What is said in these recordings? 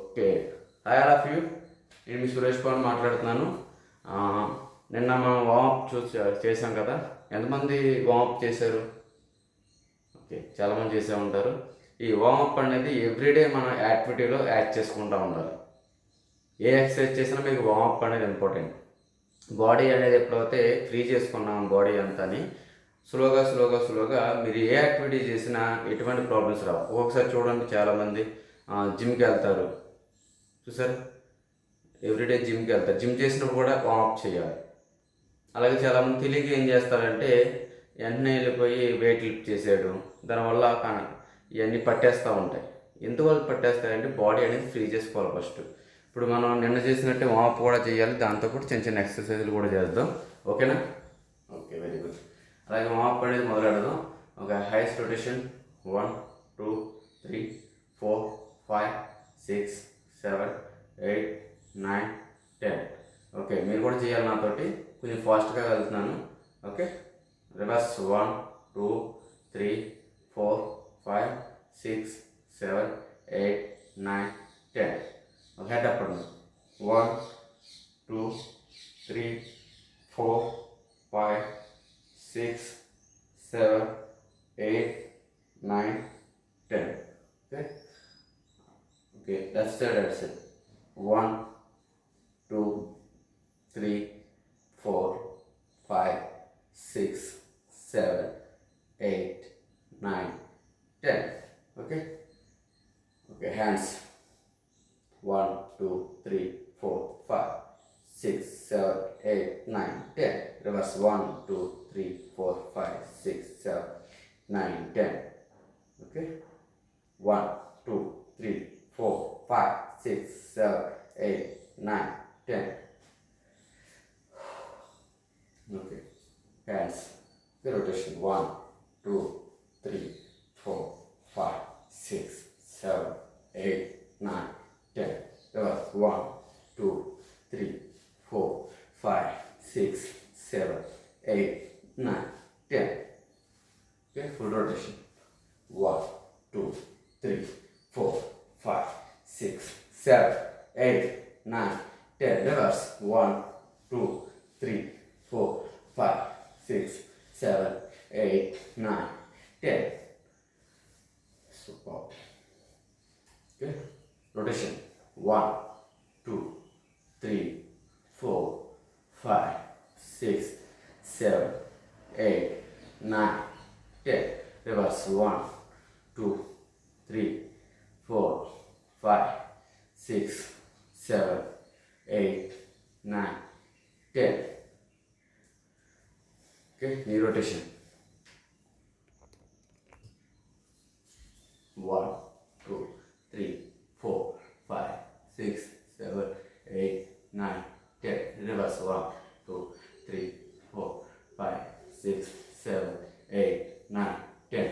Okay, hi all of you. నేను మీ సురేష్ పవన్ మాట్లాడుతున్నాను. ఆ, నిన్న మనం వార్మప్ చేసాం కదా. ఎంతమంది వార్మప్ చేశారు? ఓకే, చాలామంది చేసే ఉంటారు. ఈ వార్మప్ అనేది ఎవ్రీడే మన యాక్టివిటీలో యాడ్ చేసుకుంటూ ఉండాలి. ఏ ఎక్సర్సైజ్ చేసినా మీకు వార్మప్ అనేది ఇంపార్టెంట్. బాడీ అనేది ఎప్పుడైతే ఫ్రీ చేసుకున్నాం బాడీ అంతాని స్లోగా మీరు ఏ యాక్టివిటీ చేసినా ఎటువంటి ప్రాబ్లమ్స్ రావు. ఒక్కొక్కసారి చూడండి, చాలామంది జిమ్కి వెళ్తారు చూసారు, ఎవ్రీడే జిమ్కి వెళ్తారు. జిమ్ చేసినప్పుడు కూడా వార్మప్ చేయాలి. అలాగే చాలామంది తెలియక ఏం చేస్తారంటే వెంటనే వెళ్ళిపోయి వెయిట్ లిఫ్ట్ చేసేయడం, దానివల్ల ఇవన్నీ పట్టేస్తూ ఉంటాయి. ఎందువల్ల పట్టేస్తాయంటే బాడీ అనేది ఫ్రీ చేసుకోవాలి ఫస్ట్. ఇప్పుడు మనం నిన్న చేసినట్టే వార్మప్ కూడా చేయాలి, దాంతోపాటు చిన్న చిన్న ఎక్సర్సైజులు కూడా చేద్దాం. ఓకేనా? Okay, very good. అలాగే వార్మప్ అనేది మొదలెడదాం. ఒక హైయెస్ట్ రొటేషన్ 1 2 3 4 5 6 7 8 9 10. ఓకే, మీరు కూడా చేయాలి నాతోటి. కొంచెం ఫాస్ట్గా వెళ్తున్నాను. Okay, reverse 1 2 3 4 5 6 7 8 9 10. Head up 1 2 3 4 5 6 7 8 9 10. Okay. Okay, that's it. 1 2 3 4 5 6 7 8 9 10. Okay. Okay, hands. 1 2 3 4 5 6 7 8 9 10. Reverse 1 2 3 4 5 6 7 9 10. Okay. 1 2 3 4 5 6 7 8 9 10. Okay. Hands. The rotation 1 2 3 4 5 6 7 8 9 10. Reverse 1 2 3 4 5 6 7 8 9 10. Okay, full rotation. 1 2 3 4 5 6 7 8 9 10. Reverse 1 2 3 4 5 6 7 8 9 10. Super. Okay, rotation 1 2 3 4 5 6 7 8 9 10. Reverse 1 2 3 4 5 6 7 8 9 10. Okay, knee rotation 1 2 3 4 5 6 7 8 9 10. Reverse 1 2 3 4 5 6 7 8 9 10.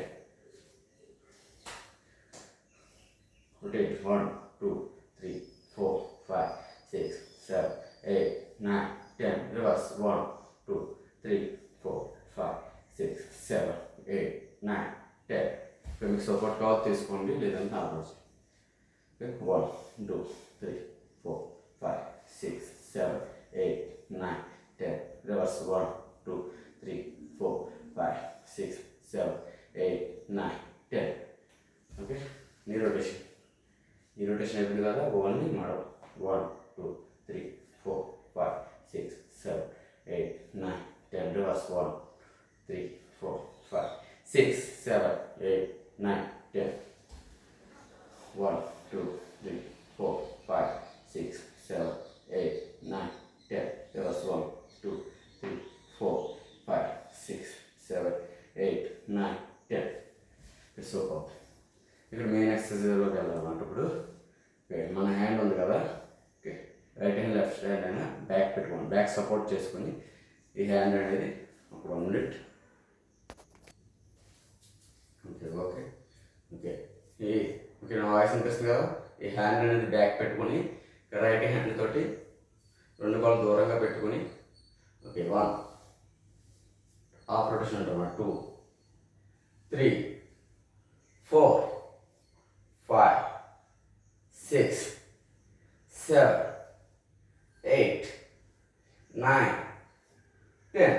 Rotate 1 2 3 4 5 6 7 8 9 10. Reverse 1 2 3 4 5 6 7 8 9 10. ఇప్పుడు మీకు support కావాలి తీసుకోండి, లేదంటే ఆపచ్చు. 1 2 3 4 5 6 7 8 9 10. Reverse 1 2 3 4 5 6 7 8 9 10. Okay, నీ rotation. ఈ rotation అయిపోయింది కదా, ఓన్లీ మరో 1 2 3 4 5 6 7 8 9 10. Reverse 1 3 4 5 6 7 8 9 10. 1 2 3 4 5 6 7 8 9 10. Reverse 1 2 3 4 5 6 7 8 9 10. It's super. ఇక్కడ మెయిన్ ఎక్సర్సైజ్లోకి వెళ్ళాలంటే ఇప్పుడు మన హ్యాండ్ ఉంది కదా, okay, right hand left hand అయినా బ్యాక్ పెట్టుకోండి, బ్యాక్ సపోర్ట్ చేసుకొని ఈ హ్యాండ్ అనేది ఒక 1 minute. Okay okay okay okay నా వాయిస్ అనిపిస్తుంది కదా. ఈ హ్యాండ్ అనేది బ్యాక్ పెట్టుకొని రైట్ హ్యాండ్ తోటి 2 కాళ్ళు దూరంగా పెట్టుకొని, ఓకే, 1 హాఫ్ రొటేషన్ అంటాం, 2 3 4 5 6 7, 8, 9, 10.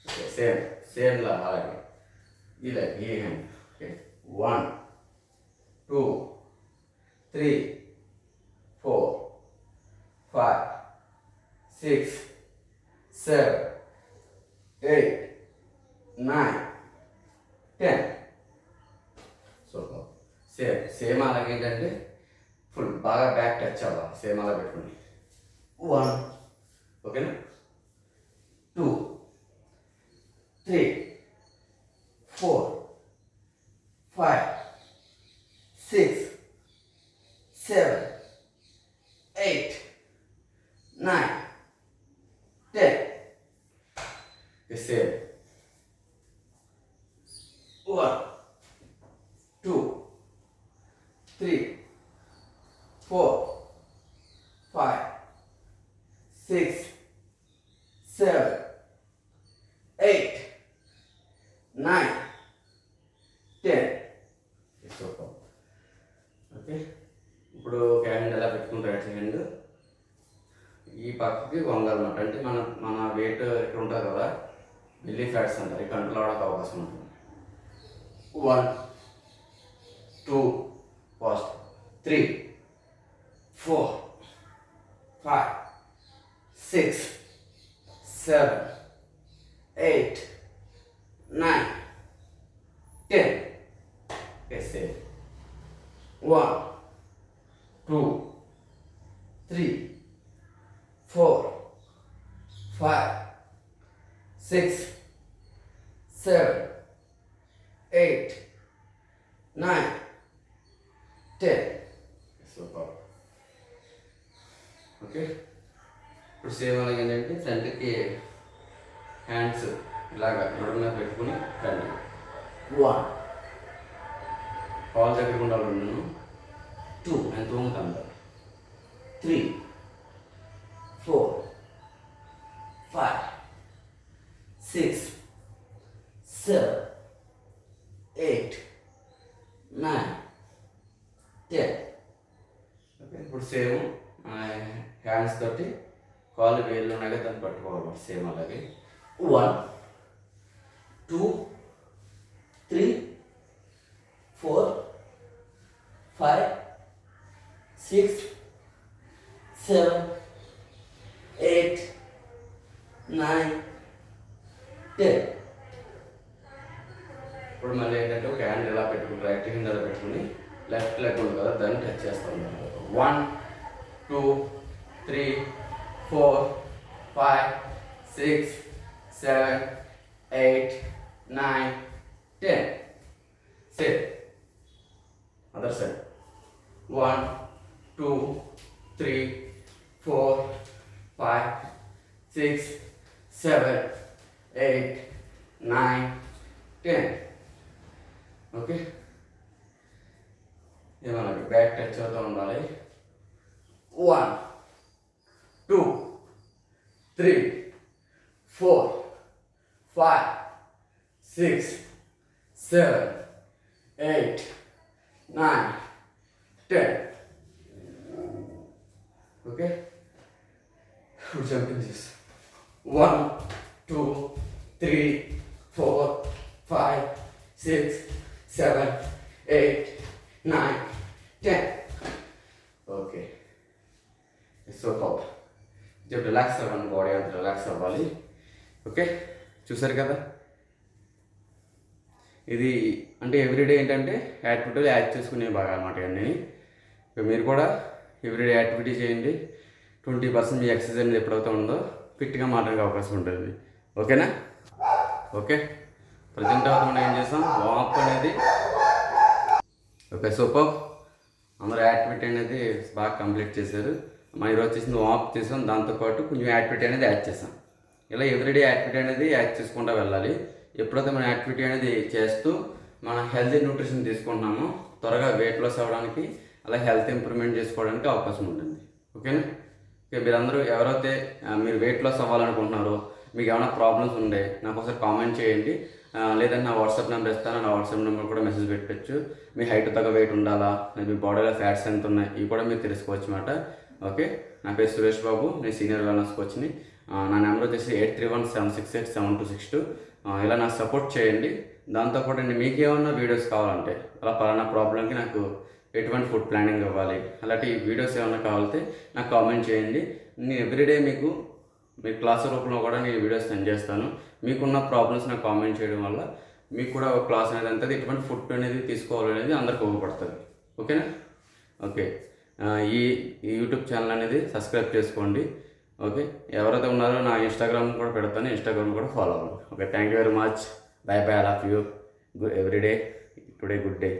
Okay, same la alage. Ye hand. Okay, 1, 2, 3, 4, 5, 6, 7, 8, 9, 10. So same అలాగే ఏంటంటే ఫుల్ బాగా బ్యాక్ టచ్ అవ్వాలి. సేమ్ అలా పెట్టుకోండి. 1, ఓకేనా, 2, 3, 4, 5, 6, 7, 8, 9, 10. The same. 1, 2, 3, 4, 5, 6, 7, 8, 9, 10. ఓకే, ఇప్పుడు ఒక హ్యాండ్ ఎలా పెట్టుకుంటారు, రైట్ హ్యాండ్ ఈ పక్కకి వంగాలన్నమాట. అంటే మన వెయిట్ ఇక్కడ ఉంటుంది కదా, బిల్లీ ఫ్యాట్స్ అంటారు, ఈ కంట్రోల్ అవడానికి అవకాశం ఉంటుంది. 1, 2, first 3, 4, 5, 6, 7, 8, 9, 10. Okay, say 1, 2, 3, 4, 5, 6, 7, 8, 9, 10. Super. Okay, ఇప్పుడు సేమ్ అలాగే ఏంటంటే ఫ్రంట్కి హ్యాండ్స్ ఇలాగా నడుము మీద పెట్టుకుని ఫ్రంట్ 1, కాల్ దగ్గర ఉండాలి 2, ఎంత ఉంటాను 3, 4, 5, 6, 7, 8, 9, 10. ఓకే, ఇప్పుడు సేమ్ హ్యాండ్స్ తోటి కాళ్ళు వేళ్ళు ఉన్నాక దాన్ని పట్టుకోవాలి. సేమ్ అలాగే 1, 2, 3, 4, 5, 6, 7, 8, 9, 10. ఇప్పుడు మళ్ళీ ఏంటంటే ఒక హ్యాండ్ ఇలా పెట్టుకుని రైట్ హ్యాండ్ ఇలా పెట్టుకుని లెఫ్ట్ లెగ్ ఉంది కదా దాన్ని టచ్ చేస్తాం. 1, 2, 3, 4, 5, 6, 7, 8, 9, 10. Sit. Other side. 1, 2, 3, 4, 5, 6, 7, 8, 9, 10. ఓకే, ఏమన్నా బ్యాక్ టచ్ అవుతూ ఉండాలి. 1, 2, 3, 4, 5, 6, 7, 8, 9, 10. ఓకే, ఇప్పుడు జంపింగ్ చేస్తాం. 1, 2, 3, 4, 5, 6, 7, 8, 9, 10. ఓకే, సో టాప్ జब రిలాక్స్ అవ్వండి, బాడీ అంతా రిలాక్స్ అవ్వాలి. ఓకే, చూసారు కదా, ఇది అంటే ఎవ్రీడే ఏంటంటే యాక్టివిటీలు యాడ్ చేసుకునే బాగా అనమాట. ఇవన్నీ మీరు కూడా ఎవ్రీడే యాక్టివిటీ చేయండి. 20% మీ ఎక్సర్సైజ్ అనేది ఎప్పుడైతే ఉందో ఫిట్గా మారడానికి అవకాశం ఉంటుంది. ఓకేనా? ఓకే, ప్రజెంట్ మనం ఏం చేస్తాం, వార్మప్ అనేది. Okay, super. అందరూ యాక్టివిటీ అనేది బాగా కంప్లీట్ చేశారు. మనం ఈరోజు చేసిన వార్మప్ చేసాం, దాంతోపాటు కొంచెం యాక్టివిటీ అనేది యాడ్ చేసాం. ఇలా ఎవ్రీడే యాక్టివిటీ అనేది యాడ్ చేసుకుంటూ వెళ్ళాలి. ఎప్పుడైతే మనం యాక్టివిటీ అనేది చేస్తూ మన హెల్తీ న్యూట్రిషన్ తీసుకుంటున్నామో త్వరగా వెయిట్ లాస్ అవ్వడానికి, అలా హెల్త్ ఇంప్రూవ్మెంట్ చేసుకోవడానికి అవకాశం ఉంటుంది. ఓకేనా? ఓకే, మీరందరూ ఎవరైతే మీరు వెయిట్ లాస్ అవ్వాలనుకుంటున్నారో, మీకు ఏమైనా ప్రాబ్లమ్స్ ఉండే నాకు ఒకసారి కామెంట్ చేయండి. లేదంటే నా వాట్సాప్ నెంబర్ ఇస్తాను, నా వాట్సాప్ నెంబర్ కూడా మెసేజ్ పెట్టచ్చు. మీ హైట్ తగ్గ వెయిట్ ఉండాలా, మీ బాడీలో ఫ్యాట్స్ ఎంత ఉన్నాయి, ఇవి కూడా మీరు తెలుసుకోవచ్చు అన్నమాట. ఓకే, నా పేరు సురేష్ బాబు, నేను సీనియర్ వెల్నెస్ కోచ్ని. నా నెంబర్ వచ్చేసి 8317687262. ఇలా నాకు సపోర్ట్ చేయండి. దాంతోపాటు మీకు ఏమన్నా వీడియోస్ కావాలంటే, అలా పలానా ప్రాబ్లంకి నాకు ఎటువంటి ఫుడ్ ప్లానింగ్ ఇవ్వాలి, అలాంటి వీడియోస్ ఏమైనా కావాలంటే నాకు కామెంట్ చేయండి. నేను ఎవ్రీడే మీకు మీ క్లాస్ రూపంలో కూడా నేను వీడియోస్ సెండ్ చేస్తాను. మీకున్న ప్రాబ్లమ్స్ నాకు కామెంట్ చేయడం వల్ల మీకు కూడా ఒక క్లాస్ అనేది అంతది ఎటువంటి ఫుడ్ అనేది తీసుకోవాలనేది అందరికి ఉపయోగపడుతుంది. ఓకేనా? ఓకే, ఈ యూట్యూబ్ ఛానల్ అనేది సబ్స్క్రైబ్ చేసుకోండి. ఓకే, ఎవరైతే ఉన్నారో నా ఇన్స్టాగ్రామ్ కూడా పెడతాను, ఇన్స్టాగ్రామ్ కూడా ఫాలో అవ్వండి. Okay, thank you very much. By by, I love you. Every day today good day.